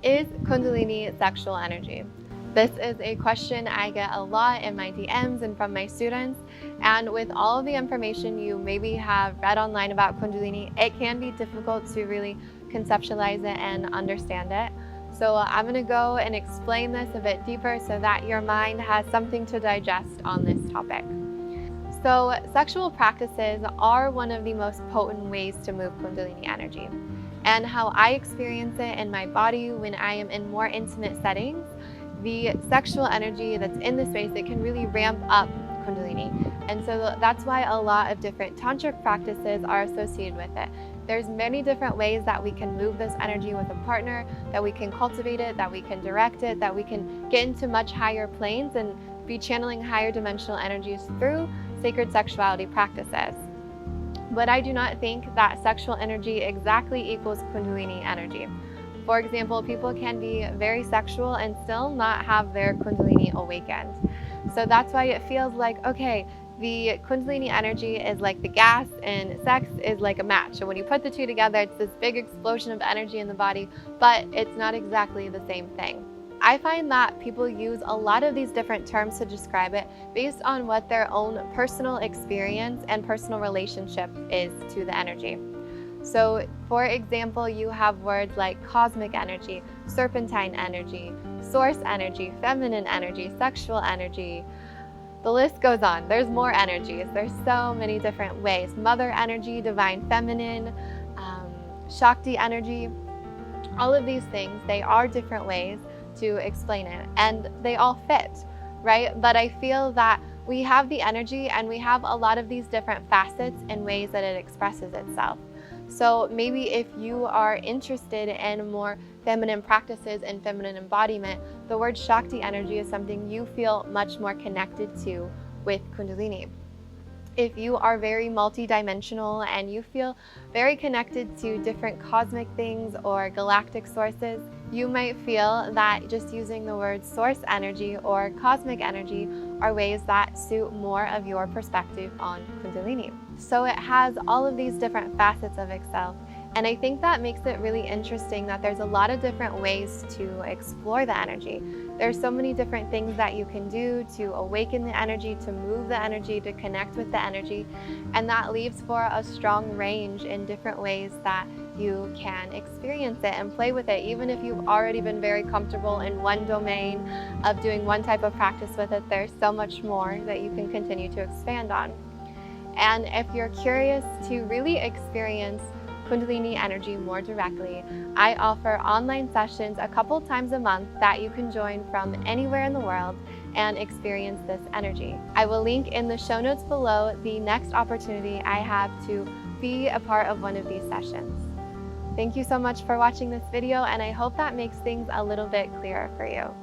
Is Kundalini sexual energy? This is a question I get a lot in my DMs and from my students. And with all of the information you maybe have read online about Kundalini, it can be difficult to really conceptualize it and understand it. So I'm going to go and explain this a bit deeper so that your mind has something to digest on this topic. So sexual practices are one of the most potent ways to move Kundalini energy. And how I experience it in my body when I am in more intimate settings, the sexual energy that's in the space, it can really ramp up Kundalini. And so that's why a lot of different tantric practices are associated with it. There's many different ways that we can move this energy with a partner, that we can cultivate it, that we can direct it, that we can get into much higher planes and be channeling higher dimensional energies through sacred sexuality practices. But I do not think that sexual energy exactly equals Kundalini energy. For example, people can be very sexual and still not have their Kundalini awakened. So that's why it feels like, okay, the Kundalini energy is like the gas and sex is like a match. So when you put the two together, it's this big explosion of energy in the body, but it's not exactly the same thing. I find that people use a lot of these different terms to describe it based on what their own personal experience and personal relationship is to the energy. So, for example, you have words like cosmic energy, serpentine energy, source energy, feminine energy, sexual energy. The list goes on. There's more energies. There's so many different ways. Mother energy, divine feminine, Shakti energy. All of these things, they are different ways to explain it, and they all fit, right? But I feel that we have the energy and we have a lot of these different facets and ways that it expresses itself. So maybe if you are interested in more feminine practices and feminine embodiment, the word Shakti energy is something you feel much more connected to with Kundalini. If you are very multidimensional and you feel very connected to different cosmic things or galactic sources, you might feel that just using the word source energy or cosmic energy are ways that suit more of your perspective on Kundalini. So it has all of these different facets of itself. And I think that makes it really interesting that there's a lot of different ways to explore the energy. There's so many different things that you can do to awaken the energy, to move the energy, to connect with the energy. And that leaves for a strong range in different ways that you can experience it and play with it. Even if you've already been very comfortable in one domain of doing one type of practice with it, there's so much more that you can continue to expand on. And if you're curious to really experience Kundalini energy more directly, I offer online sessions a couple times a month that you can join from anywhere in the world and experience this energy. I will link in the show notes below the next opportunity I have to be a part of one of these sessions. Thank you so much for watching this video, and I hope that makes things a little bit clearer for you.